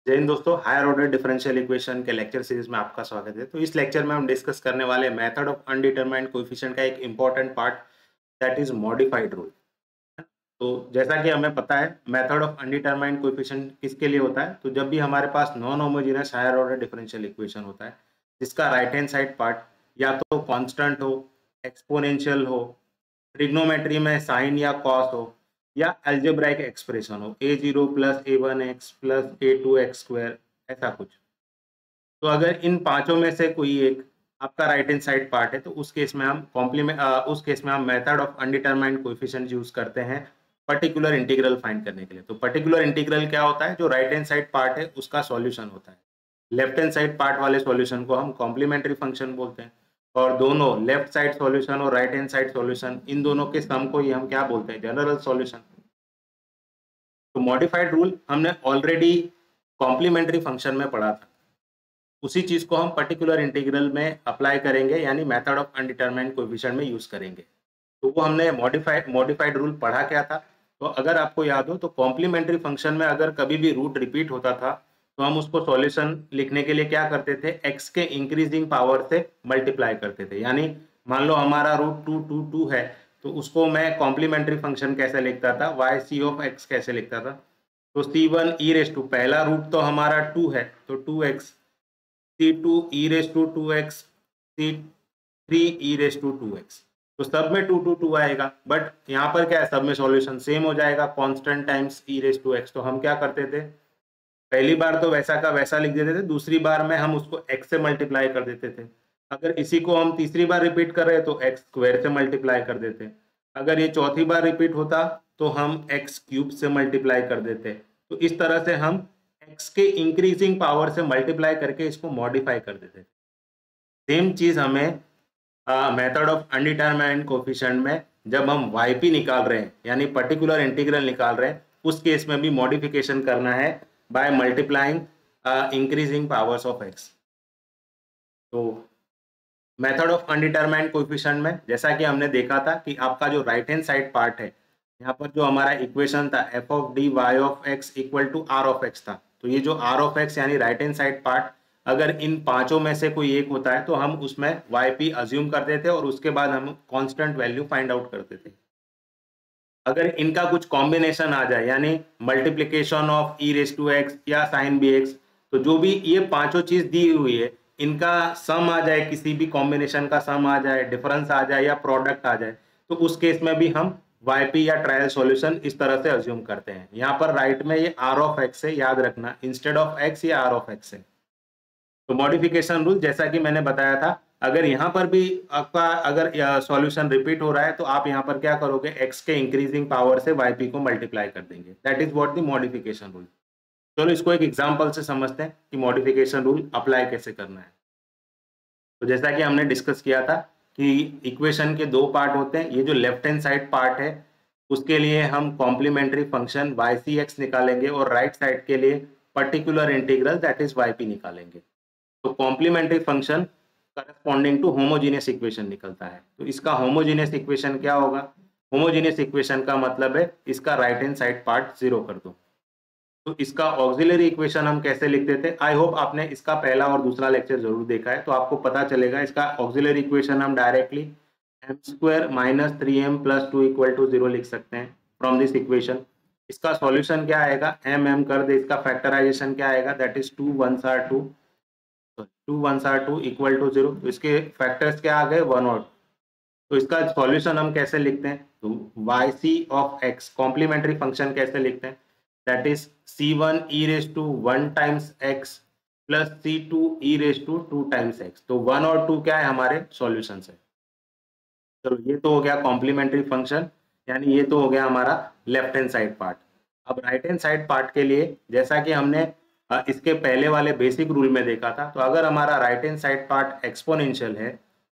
जय हिंद दोस्तों, higher order differential equation के लेक्चर सीरीज में आपका स्वागत है। तो इस लेक्चर में हम डिस्कस करने वाले मेथड ऑफ अनडिटरमाइंड कोएफिशिएंट का एक important part that is modified rule. तो जैसा कि हमें पता है मेथड ऑफ अनडिटरमाइंड कोएफिशिएंट किसके लिए होता है, तो जब भी हमारे पास non homogeneous higher order differential equation होता है जिसका राइट हैंड साइड पार्ट या तो कांस्टेंट हो, एक्सपोनेंशियल हो, ट्रिग्नोमेट्री में साइन या कॉस हो, या अल्जेब्राइक एक्सप्रेशन हो a0 plus a1x plus a2x square, ऐसा कुछ। तो अगर इन पांचों में से कोई एक आपका राइट हैंड साइड पार्ट है तो उस केस में हम method of undetermined coefficient use करते हैं पर्टिकुलर इंटीग्रल फाइंड करने के लिए। तो पर्टिकुलर इंटीग्रल क्या होता है? जो राइट हैंड साइड पार्ट है उसका सॉल्यूशन होता है। लेफ्ट हैंड साइड पार्ट वाले सॉल्यूशन को हम कॉम्प्लीमेंट्री फंक्शन बोलते हैं, और दोनों लेफ्ट साइड सॉल्यूशन और right hand side solution in दोनों के सम को ही हम क्या बोलते हैं? General solution. तो मॉडिफाइड रूल हमने ऑलरेडी कॉम्प्लीमेंट्री फंक्शन में पढ़ा था, उसी चीज को हम पर्टिकुलर इंटीग्रल में अप्लाई करेंगे, यानी मेथड ऑफ अनडिटरमाइंड कोएफिशिएंट में यूज करेंगे। तो वो हमने मॉडिफाइड रूल पढ़ा क्या था? तो अगर आपको याद हो तो कॉम्प्लीमेंट्री फंक्शन में अगर कभी भी रूट रिपीट होता था तो हम उसको सॉल्यूशन लिखने के लिए क्या करते थे? एक्स के इंक्रीजिंग पावर से मल्टीप्लाई करते थे। यानी मान लो हमारा रूट 2 है, तो उसको मैं कॉम्प्लीमेंट्री फंक्शन कैसे लिखता था? वाई सी ऑफ एक्स कैसे लिखता था? तो C1 ई रेस टू, पहला रूट तो हमारा 2 है तो 2x, C2 E raise to 2x, C3 E raise to 2x। तो सब में 2 आएगा, बट यहाँ पर क्या है? सब में सॉल्यूशन सेम हो जाएगा, constant times E raise to x. तो हम क्या करते थे? पहली बार तो वैसा का वैसा लिख देते थे, दूसरी बार में हम उसको x से मल्टीप्लाई कर देते थे। अगर इसी को हम तीसरी बार रिपीट कर रहे हैं तो x स्क्वायर से मल्टीप्लाई कर देते। अगर ये चौथी बार रिपीट होता तो हम x क्यूब से मल्टीप्लाई कर देते। तो इस तरह से हम x के इंक्रीजिंग पावर से मल्टीप्लाई करके इसको मॉडिफाई कर देते। सेम चीज हमें मेथड ऑफ अनडिटरमाइंड कोएफिशिएंट में जब हम yp निकाल रहे हैं, यानी पर्टिकुलर इंटीग्रल निकाल रहे हैं, उस केस में भी मॉडिफिकेशन करना है by multiplying increasing powers of x। तो मेथड ऑफ अनडिटरमाइंड कोएफिशिएंट में जैसा कि हमने देखा था कि आपका जो राइट हैंड साइड पार्ट है, यहाँ पर जो हमारा इक्वेशन था f of D Y of X equal to r of x था। तो ये जो r ऑफ x यानी राइट हैंड साइड पार्ट अगर इन पांचों में से कोई एक होता है तो हम उसमें yp अज्यूम करते थे और उसके बाद हम कांस्टेंट वैल्यू फाइंड आउट करते थे। अगर इनका कुछ कॉम्बिनेशन आ जाए, यानी multiplication of E raise to X या साइन बी एक्स, तो जो भी ये पांचों चीज दी हुई है इनका सम आ जाए, किसी भी कॉम्बिनेशन का सम आ जाए, डिफरेंस आ जाए या प्रोडक्ट आ जाए, तो उस केस में भी हम वाईपी या ट्रायल सॉल्यूशन इस तरह से अज्यूम करते हैं। यहाँ पर राइट में ये आर ऑफ एक्स है, याद रखना, इंस्टेड ऑफ एक्स ये आर ऑफ एक्स है। तो मॉडिफिकेशन रूल जैसा कि मैंने बताया था, अगर यहाँ पर भी आपका अगर सॉल्यूशन रिपीट हो रहा है तो आप यहाँ पर क्या करोगे? x के इंक्रीजिंग पावर से yp को मल्टीप्लाई कर देंगे। That is what the modification rule. चलो इसको एक एग्जांपल से समझते हैं कि मॉडिफिकेशन रूल अप्लाई कैसे करना है। तो जैसा कि हमने डिस्कस किया था कि इक्वेशन के दो पार्ट होते हैं। ये जो लेफ्ट हैंड साइड पार्ट है उसके लिए हम कॉम्प्लीमेंट्री फंक्शन ycx निकालेंगे और राइट साइड के लिए particular integral that is yp निकालेंगे। तो complementary function corresponding to homogeneous equation निकलता है। तो इसका होमोजीनियस इक्वेशन क्या होगा? होमोजीनियस इक्वेशन का मतलब है इसका right hand side part zero कर दो। तो इसका ऑक्सिलरी इक्वेशन हम कैसे लिखते थे? आई होप आपने इसका पहला और दूसरा लेक्चर जरूर देखा है, तो आपको पता चलेगा इसका ऑक्सिलरी इक्वेशन हम directly M square minus 3m plus 2 equal to 0 लिख सकते हैं फ्रॉम दिस इक्वेशन। इसका सॉल्यूशन क्या आएगा? एम कर दे, इसका फैक्टराइजेशन क्या आएगा? That is 2 1s are 2, 2 1s are 2 equal to 0। तो इसके फैक्टर्स क्या आ गए? 1 और 2। तो इसका सॉल्यूशन हम कैसे लिखते हैं? तो yc of x complementary function कैसे लिखते हैं? That is c1 e raise to 1 times x plus c2 e raise to 2 times x। तो 1 और 2 क्या है? हमारे सॉल्यूशन है। चलो ये तो हो गया कॉम्प्लीमेंट्री फंक्शन, यानी ये तो हो गया हमारा लेफ्ट हैंड साइड पार्ट। अब राइट हैंड साइड पार्ट के लिए जैसा कि हमने इसके पहले वाले बेसिक रूल में देखा था, तो अगर हमारा right hand side part exponential है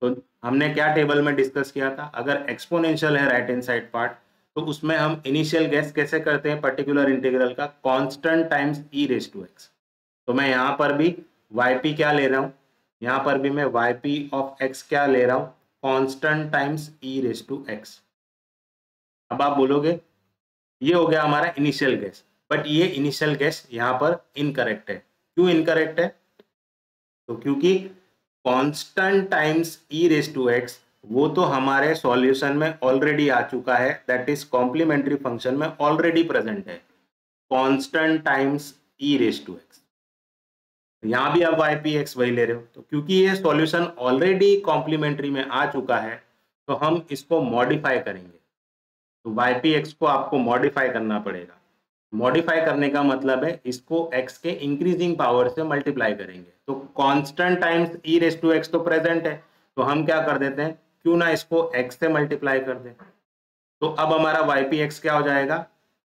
तो हमने क्या टेबल में डिस्कस किया था? अगर एक्सपोनेंशियल है राइट हैंड साइड पार्ट तो उसमें हम इनिशियल गेस कैसे करते हैं? पर्टिकुलर इंटीग्रल का constant times E raise to x. तो मैं यहाँ पर भी yp क्या ले रहा हूँ? यहाँ पर भी मैं yp ऑफ x क्या ले रहा हूँ? Constant times E raise to x. अब आप बोलोगे ये हो गया हमारा इनिशियल गेस, बट ये इनिशियल गेस यहाँ पर इनकरेक्ट है। क्यों इनकरेक्ट है? तो क्योंकि constant times E raise to X वो तो हमारे सॉल्यूशन में ऑलरेडी आ चुका है, दैट इज कॉम्प्लीमेंट्री फंक्शन में ऑलरेडी प्रेजेंट है, constant times E raise to X. यहाँ भी आप वाई पी एक्स वही ले रहे हो, तो क्योंकि ये सॉल्यूशन ऑलरेडी कॉम्प्लीमेंट्री में आ चुका है तो हम इसको मॉडिफाई करेंगे। तो वाई पी एक्स को आपको मॉडिफाई करना पड़ेगा। मॉडिफाई करने का मतलब है इसको x के इंक्रीजिंग पावर से मल्टीप्लाई करेंगे। तो constant times E raise to x तो प्रेजेंट है, तो हम क्या कर देते हैं, क्यों ना इसको x से मल्टीप्लाई कर दें। तो अब हमारा वाई पी एक्स क्या हो जाएगा,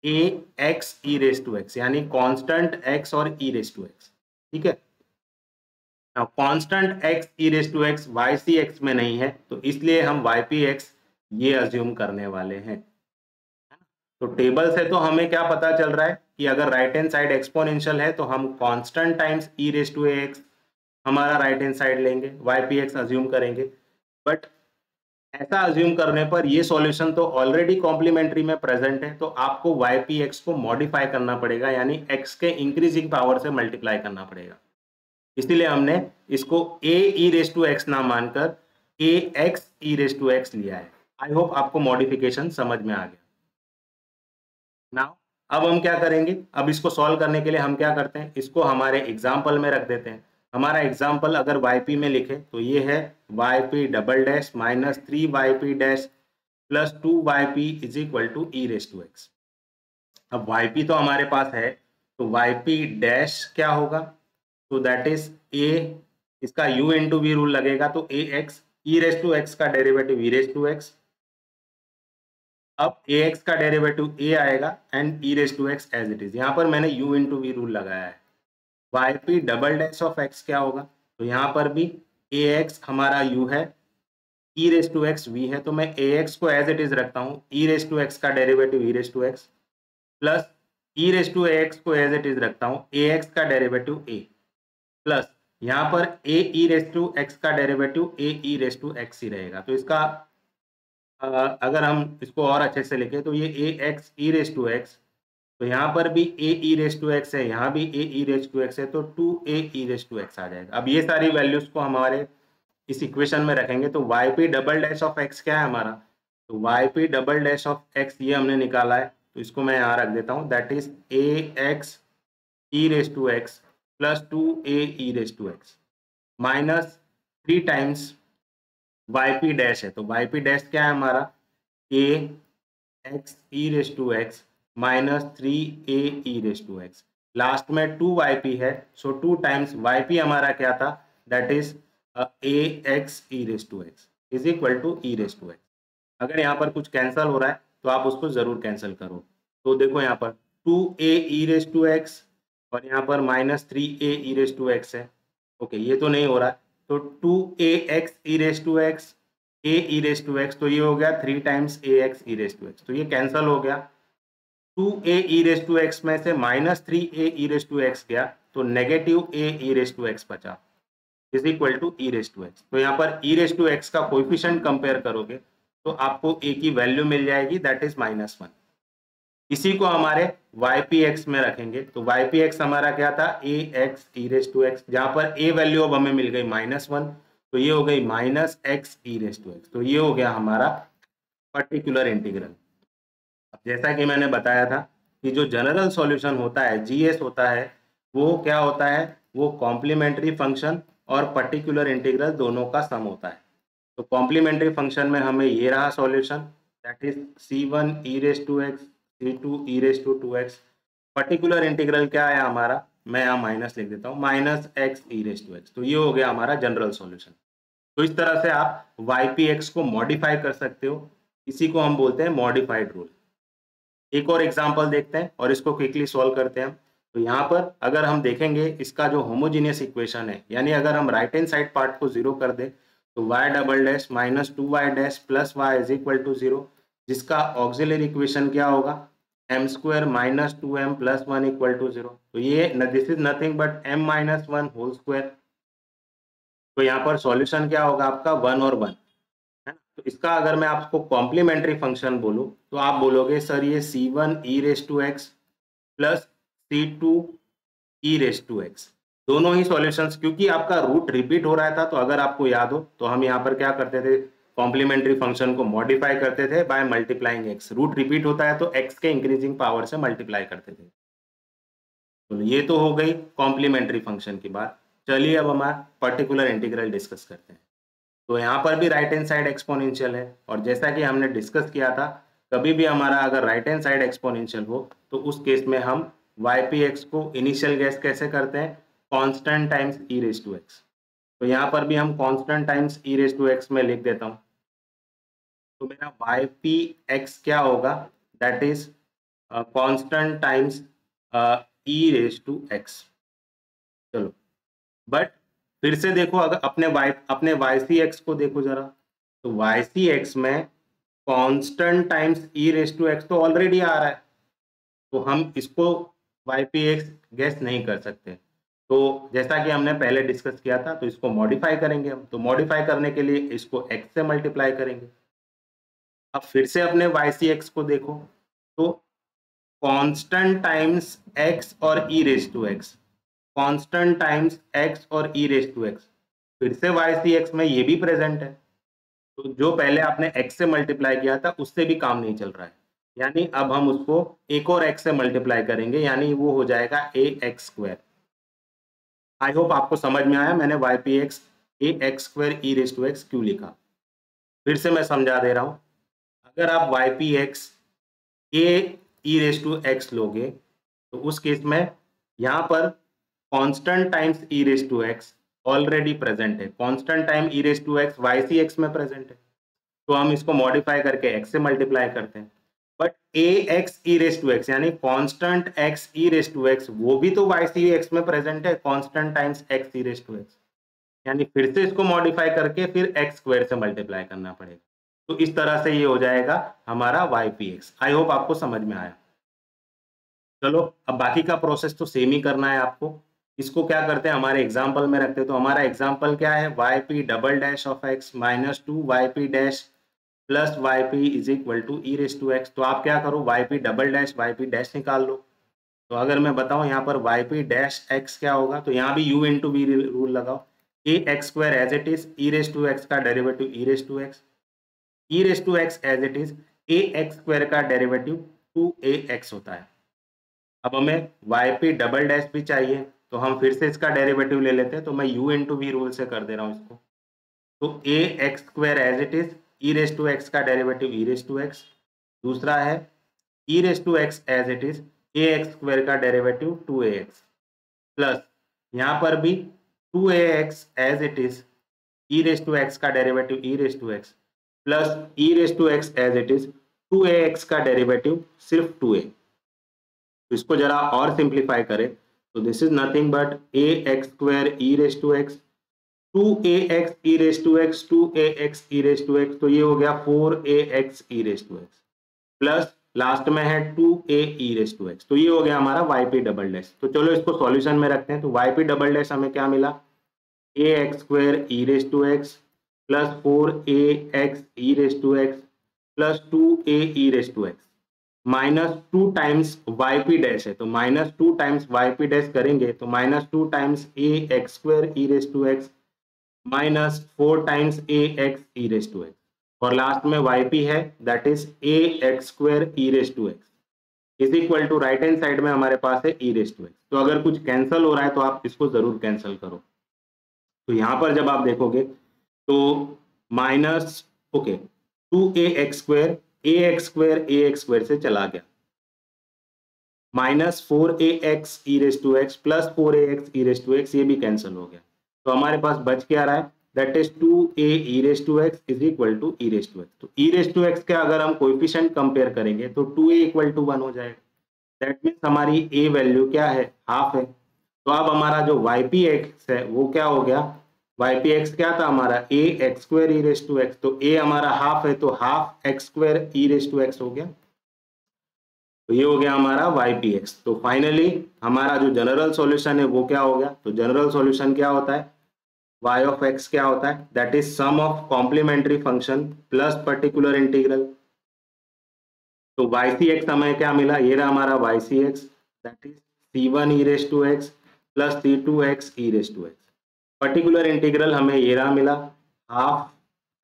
a x E raise to x, यानी कांस्टेंट x और ई रेस टू एक्स। ठीक है, constant x e raise to x y c x में नहीं है, तो इसलिए हम वाई पी एक्स ये अज्यूम करने वाले हैं। तो टेबल से तो हमें क्या पता चल रहा है कि अगर राइट हैंड साइड एक्सपोनेंशियल है तो हम constant times E raise to X हमारा राइट हैंड साइड लेंगे, वाई पी एक्स अज्यूम करेंगे। बट ऐसा अज्यूम करने पर ये सॉल्यूशन तो ऑलरेडी कॉम्प्लीमेंट्री में प्रेजेंट है, तो आपको वाई पी एक्स को मॉडिफाई करना पड़ेगा, यानी एक्स के इंक्रीजिंग पावर से मल्टीप्लाई करना पड़ेगा। इसीलिए हमने इसको a E raise to x ना मानकर a x E raise to x लिया है। आई होप आपको मॉडिफिकेशन समझ में आ गया। नाउ अब हम क्या करेंगे, अब इसको सॉल्व करने के लिए हम क्या करते हैं, इसको हमारे एग्जाम्पल में रख देते हैं। हमारा एग्जाम्पल अगर वाई पी में लिखे तो ये है Y P double dash minus 3 dash plus 2 is equal to E raise to x. अब वाई पी तो हमारे पास है, तो वाई पी डैश क्या होगा, तो दैट इज ए, इसका u इंटू वी रूल लगेगा, तो a x E raise to x का derivative e raise to x. अब ए एक्स का डेरिवेटिव ए आएगा and e raise to x as it is. यहाँ पर मैंने u इंटू वी रूल लगाया है। Y P double dash of x क्या होगा, तो यहाँ पर भी ए एक्स हमारा u है, e raise to x v है, तो मैं ए एक्स को एज इट इज रखता हूँ, ई रेस टू एक्स का derivative e raise to x plus e raise to x को एज इट इज रखता हूँ, ए एक्स का डेरिवेटिव ए प्लस यहाँ पर a E raise to x का derivative a E raise to x ही रहेगा। तो इसका अगर हम इसको और अच्छे से लिखें तो ये a x E raise to x, तो यहाँ पर भी a E raise to x है, यहाँ भी a E raise to x है, तो 2a e raise to x आ जाएगा। अब ये सारी वैल्यूज को हमारे इस इक्वेशन में रखेंगे तो Y P double dash of x क्या है हमारा, तो Y P double dash of X ये हमने निकाला है, तो इसको मैं यहाँ रख देता हूँ, that is A x E raise to x plus 2a e raise to x minus 3 times y p dash है, तो वाई पी डैश क्या है हमारा, a x E raise to x minus 3a E raise to x, last में 2yp है, सो 2 times yp हमारा क्या था, that is A x E raise to X is equal to E raise to X. अगर यहाँ पर कुछ cancel हो रहा है तो आप उसको जरूर कैंसिल करो। तो देखो यहाँ पर 2a e raise to X और यहाँ पर minus 3a E raise to x है, ओके ये तो नहीं हो रहा है, तो 2a X E raise to X A E raise to x, तो ये हो गया 3 times A x E raise to x, तो ये कैंसिल हो गया। 2a e raise to x में से minus 3a E raise to x गया, तो negative a e raise to x बचा is equal to E raise to x. तो यहाँ पर ई रेस टू एक्स का कोएफिशिएंट कंपेयर करोगे तो आपको a की वैल्यू मिल जाएगी, दैट इज -1। इसी को हमारे वाई पी एक्स में रखेंगे, तो वाई पी एक्स हमारा क्या था, a x E raise to x, जहाँ पर a वैल्यू अब हमें मिल गई -1, तो ये हो गई minus X E raise to x, तो ये हो गया हमारा पर्टिकुलर इंटीग्रल। अब जैसा कि मैंने बताया था कि जो जनरल सॉल्यूशन होता है जीएस होता है, वो क्या होता है, वो कॉम्प्लीमेंट्री फंक्शन और पर्टिकुलर इंटीग्रल दोनों का सम होता है। तो कॉम्प्लीमेंट्री फंक्शन में हमें ये रहा solution, that is c1 E raise to X, c2 E raise to 2x। Particular integral क्या है हमारा, मैं यहाँ माइनस लिख देता हूँ, minus X E raise to x, तो ये हो गया हमारा जनरल सॉल्यूशन। तो इस तरह से आप वाई पी एक्स को मॉडिफाई कर सकते हो, इसी को हम बोलते हैं मॉडिफाइड रूल। एक और एग्जांपल देखते हैं और इसको क्विकली सॉल्व करते हैं। तो यहाँ पर अगर हम देखेंगे इसका जो होमोजीनियस इक्वेशन है, यानी अगर हम राइट हैंड साइड पार्ट को 0 कर दे तो y double dash minus 2y dash plus y is equal to 0, जिसका ऑक्सिलरी इक्वेशन क्या होगा, m square minus 2m plus 1 equal to 0। तो ये this is nothing but m minus 1 whole square. तो यहाँ पर सॉल्यूशन क्या होगा आपका 1 और 1 है ना। तो इसका अगर मैं आपको कॉम्प्लीमेंट्री फंक्शन बोलूं तो आप बोलोगे सर ये c1 E raise to x plus C2e⁻x। दोनों ही सॉल्यूशंस, क्योंकि आपका रूट रिपीट हो रहा था, तो अगर आपको याद हो तो हम यहाँ पर क्या करते थे, कॉम्प्लीमेंट्री फंक्शन को मॉडिफाई करते थे by multiplying x। Root repeat होता है तो x के इंक्रीजिंग पावर से मल्टीप्लाई करते थे। तो ये तो हो गई कॉम्प्लीमेंट्री फंक्शन की बात। चलिए अब हमारा पर्टिकुलर इंटीग्रल डिस्कस करते हैं। तो यहाँ पर भी राइट हैंड साइड एक्सपोनेंशियल है, और जैसा कि हमने डिस्कस किया था, कभी भी हमारा अगर राइट हैंड साइड एक्सपोनेंशियल हो तो उस केस में हम ypx को इनिशियल गेस कैसे करते हैं, कांस्टेंट टाइम्स e⁻x। तो यहाँ पर भी हम कांस्टेंट टाइम्स e⁻x में लिख देता हूँ। तो मेरा ypx क्या होगा, that is constant times e⁻x। चलो, बट फिर से देखो, अगर अपने ycx को देखो जरा, तो ycx में कांस्टेंट टाइम्स e⁻x तो ऑलरेडी आ रहा है, तो हम इसको ypx गेस नहीं कर सकते। तो जैसा कि हमने पहले डिस्कस किया था, तो इसको मॉडिफाई करेंगे हम। तो मॉडिफाई करने के लिए इसको x से मल्टीप्लाई करेंगे। अब फिर से अपने ycx को देखो, तो कांस्टेंट टाइम्स x और e⁻x, कांस्टेंट टाइम्स x और e⁻x, फिर से ycx में ये भी प्रेजेंट है। तो जो पहले आपने x से मल्टीप्लाई किया था उससे भी काम नहीं चल रहा है, यानी अब हम उसको एक और x से मल्टीप्लाई करेंगे, यानी वो हो जाएगा ax²। आई होप आपको समझ में आया मैंने ypx ax² e⁻x क्यों लिखा। फिर से मैं समझा दे रहा हूं, अगर आप ypx e⁻x लोगे तो उस केस में यहाँ पर constant times e⁻x already present है। कांस्टेंट टाइम e⁻x ycx में प्रेजेंट है, तो हम इसको मॉडिफाई करके x से मल्टीप्लाई करते हैं। बट ax e⁻x यानी कांस्टेंट x e⁻x वो भी तो ycx में प्रेजेंट है, कांस्टेंट टाइम्स x e⁻x, यानी फिर से इसको मॉडिफाई करके फिर x² से मल्टीप्लाई करना पड़ेगा। तो इस तरह से ये हो जाएगा हमारा ypx। आई होप आपको समझ में आया। चलो, अब बाकी का प्रोसेस तो सेम ही करना है आपको। इसको क्या करते हैं, हमारे एग्जाम्पल में रखते हैं। तो हमारा एग्जाम्पल क्या है, yp∬x -2 yp' plus yp is equal to e⁻x। तो आप क्या करो, yp' निकाल लो। तो अगर मैं बताऊं यहाँ पर yp' क्या होगा, तो यहाँ भी u इंटू वी रूल लगाओ। ax² as it is, e⁻x का derivative e⁻x, e⁻x as it is, ax² का डेरिवेटिव 2ax होता है। अब हमें yp' भी चाहिए, तो हम फिर से इसका डेरिवेटिव ले लेते हैं। तो मैं u इंटू वी रूल से कर दे रहा हूँ इसको। तो ax² as it is, e⁻x का डेरिवेटिव e⁻x, दूसरा है e⁻x as it is, ax² का डेरिवेटिव 2ax, प्लस यहाँ पर भी 2ax as it is, e⁻x का derivative e⁻x, plus e⁻x as it is, 2ax का डेरिवेटिव सिर्फ 2a। तो इसको जरा और सिंप्लीफाई करें, तो this is nothing but ax² e⁻x, 2ax e⁻x, 2ax e⁻x, तो ये हो गया 4ax e⁻x, प्लस लास्ट में है 2a e⁻x, तो ये हो गया हमारा yp'। तो चलो इसको सॉल्यूशन में रखते हैं। तो yp' हमें क्या मिला, ax² e⁻x plus 4ax e⁻x plus 2a e⁻x minus 2 times yp' है, तो माइनस 2 टाइम्स yp' करेंगे तो minus 2 times ax² e⁻x minus 4 times ax e⁻x, और लास्ट में yp है, that is ax² e⁻x is equal to, right hand side में हमारे पास है e⁻x। तो अगर कुछ कैंसिल हो रहा है तो आप इसको जरूर कैंसिल करो। तो यहाँ पर जब आप देखोगे तो माइनस, ओके, 2ax² से चला गया, minus 4ax e⁻x plus 4ax e⁻x, ये भी कैंसिल हो गया। तो हमारे पास बच क्या रहा है, that is 2a e⁻x is equal to e⁻x। तो e⁻x के अगर हम कोएफिशिएंट कंपेयर करेंगे तो 2a इक्वल टू 1 हो जाएगा। दैट मीन्स हमारी a वैल्यू क्या है, हाफ है। तो अब हमारा जो ypx है वो क्या हो गया, ypx क्या था हमारा, ax² e⁻x, तो a हमारा हाफ है, तो हाफ x² e⁻x हो गया। तो ये हो गया हमारा ypx। तो फाइनली हमारा जो जनरल सॉल्यूशन है वो क्या हो गया, तो जनरल सॉल्यूशन क्या होता है, y ऑफ x क्या होता है, that is sum of complementary function plus particular integral. तो ycx हमें क्या मिला, ये रहा हमारा ycx, that is c1 e raise to x plus c2x e raise to X. Particular integral हमें ये रहा मिला half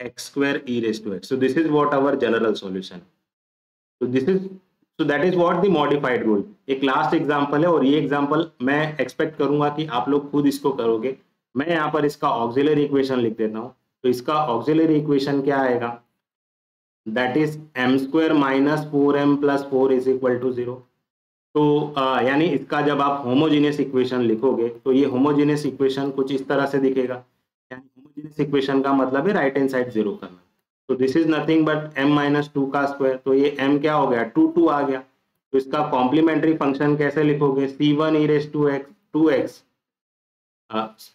X square e raise to X. So this is what our general solution. So that is what the modified rule. एक last example है और ये example मैं expect करूंगा कि आप लोग खुद इसको करोगे। मैं यहाँ पर इसका ऑक्सिलरी इक्वेशन लिख देता हूँ। तो इसका ऑक्सिलरी इक्वेशन क्या आएगा, that is m square minus 4m plus 4 is equal to 0। तो यानी इसका जब आप होमोजीनियस इक्वेशन लिखोगे तो ये होमोजीनियस इक्वेशन कुछ इस तरह से दिखेगा। यानी होमोजीनियस इक्वेशन का मतलब है राइट हैंड साइड 0 करना। तो this is nothing but m minus 2 का स्क्वायर। तो ये m क्या हो गया, 2 आ गया। तो इसका कॉम्प्लीमेंट्री फंक्शन कैसे लिखोगे, c1 e raise to x 2x।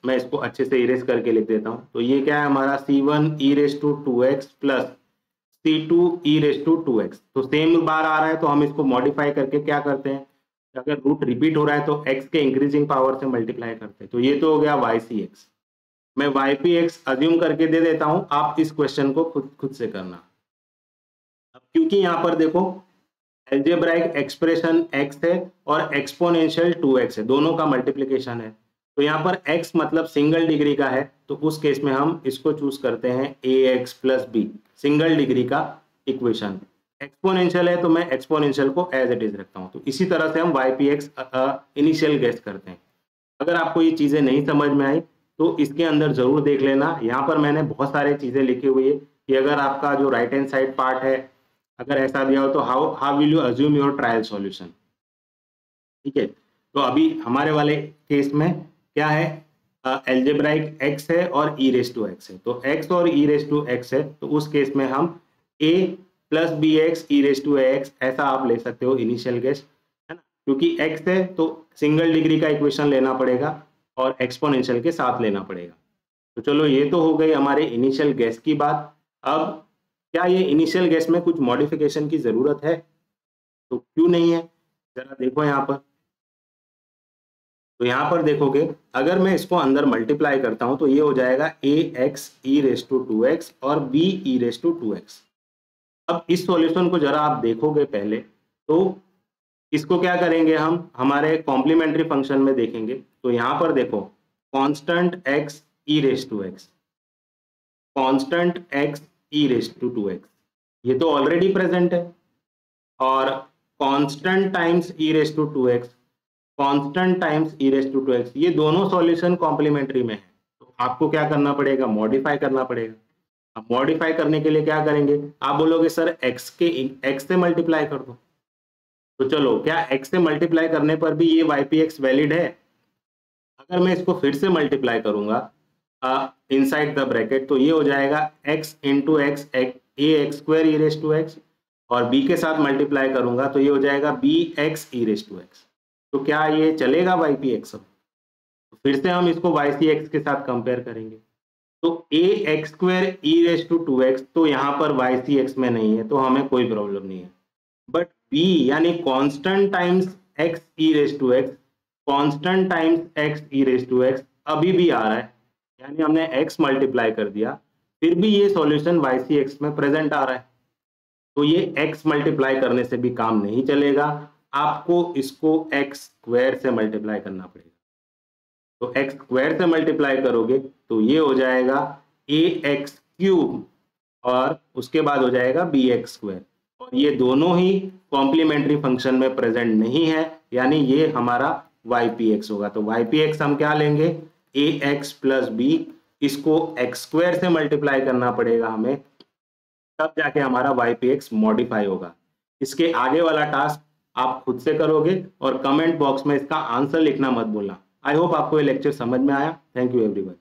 मैं इसको अच्छे से इरेज करके लिख देता हूँ। तो ये क्या है हमारा c1 e raise to 2x plus c2 e raise to 2x। तो सेम बार आ रहा है तो हम इसको मॉडिफाई करके क्या करते हैं, अगर रूट रिपीट हो रहा है तो x के इंक्रीजिंग पावर से मल्टीप्लाई करते हैं। तो ये तो हो गया ycx। मैं ypx अज्यूम करके दे देता हूं, आप इस क्वेश्चन को खुद से करना। अब क्योंकि यहाँ पर देखो एल्जेब्राइक एक्सप्रेशन x है और एक्सपोनेंशियल 2x है, दोनों का मल्टीप्लिकेशन है। तो यहाँ पर x मतलब सिंगल डिग्री का है, तो उस केस में हम इसको चूज करते हैं ax plus b, single degree का इक्वेशन। एक्सपोनेंशियल है तो मैं एक्सपोनेंशियल को एज इट इज रखता हूँ। तो इसी तरह से हम ypx इनिशियल गेस करते हैं। अगर आपको ये चीजें नहीं समझ में आई तो इसके अंदर जरूर देख लेना। यहाँ पर मैंने बहुत सारी चीजें लिखी हुई है कि अगर आपका जो राइट हैंड साइड पार्ट है अगर ऐसा दिया हो तो how will you assume your trial solution. ठीक है, तो अभी हमारे वाले केस में क्या है, एल्जेब्राइक x है और e रेज टू x है। तो x और e रेज टू x है तो उस केस में हम a plus B X E raise to X ऐसा आप ले सकते हो इनिशियल गेस, है ना। क्योंकि x है तो सिंगल डिग्री का इक्वेशन लेना पड़ेगा और एक्सपोनेंशियल के साथ लेना पड़ेगा। तो चलो ये तो हो गई हमारे इनिशियल गेस की बात। अब क्या ये इनिशियल गेस में कुछ मॉडिफिकेशन की जरूरत है, तो क्यों नहीं है, जरा देखो यहाँ पर। तो यहाँ पर देखोगे अगर मैं इसको अंदर मल्टीप्लाई करता हूं तो ये हो जाएगा ax e raise to 2x और b e raise to 2x। अब इस सॉल्यूशन को जरा आप देखोगे पहले, तो इसको क्या करेंगे हम हमारे कॉम्प्लीमेंट्री फंक्शन में देखेंगे। तो यहाँ पर देखो constant x e raise to x, constant x e raise to 2x, ये तो ऑलरेडी प्रेजेंट है, और constant times e raise to 2x, constant times e raise to 2x, ये दोनों सॉल्यूशन कॉम्प्लीमेंट्री में है। तो आपको क्या करना पड़ेगा, मॉडिफाई करना पड़ेगा। अब मॉडिफाई करने के लिए क्या करेंगे, आप बोलोगे सर x से मल्टीप्लाई कर दो। तो चलो क्या x से मल्टीप्लाई करने पर भी ये ypx वैलिड है? अगर मैं इसको फिर से मल्टीप्लाई करूंगा इनसाइड द ब्रैकेट तो ये हो जाएगा x into X ax square E raise to X, और b के साथ मल्टीप्लाई करूंगा तो ये हो जाएगा bx E raise to x. तो क्या ये चलेगा ypx? अब तो फिर से हम इसको ycx के साथ कंपेयर करेंगे। तो ax square E raise to 2x तो यहाँ पर ycx में नहीं है तो हमें कोई प्रॉब्लम नहीं है। बट b यानी constant times x E raise to X, constant times x E raise to X अभी भी आ रहा है, यानी हमने x मल्टीप्लाई कर दिया फिर भी ये सॉल्यूशन ycx में प्रेजेंट आ रहा है। तो ये x मल्टीप्लाई करने से भी काम नहीं चलेगा, आपको इसको x स्क्वायर से मल्टीप्लाई करना पड़ेगा। तो x स्क्वायर से मल्टीप्लाई करोगे तो ये हो जाएगा ax क्यूब और उसके बाद हो जाएगा bx स्क्वायर, और ये दोनों ही कॉम्प्लीमेंट्री फंक्शन में प्रेजेंट नहीं है, यानी ये हमारा ypx होगा। तो ypx हम क्या लेंगे, ax प्लस b, इसको x स्क्वायर से मल्टीप्लाई करना पड़ेगा हमें, तब जाके हमारा ypx मॉडिफाई होगा। इसके आगे वाला टास्क आप खुद से करोगे और कमेंट बॉक्स में इसका आंसर लिखना मत भूलना। आई होप आपको ये लेक्चर समझ में आया। Thank you everyone.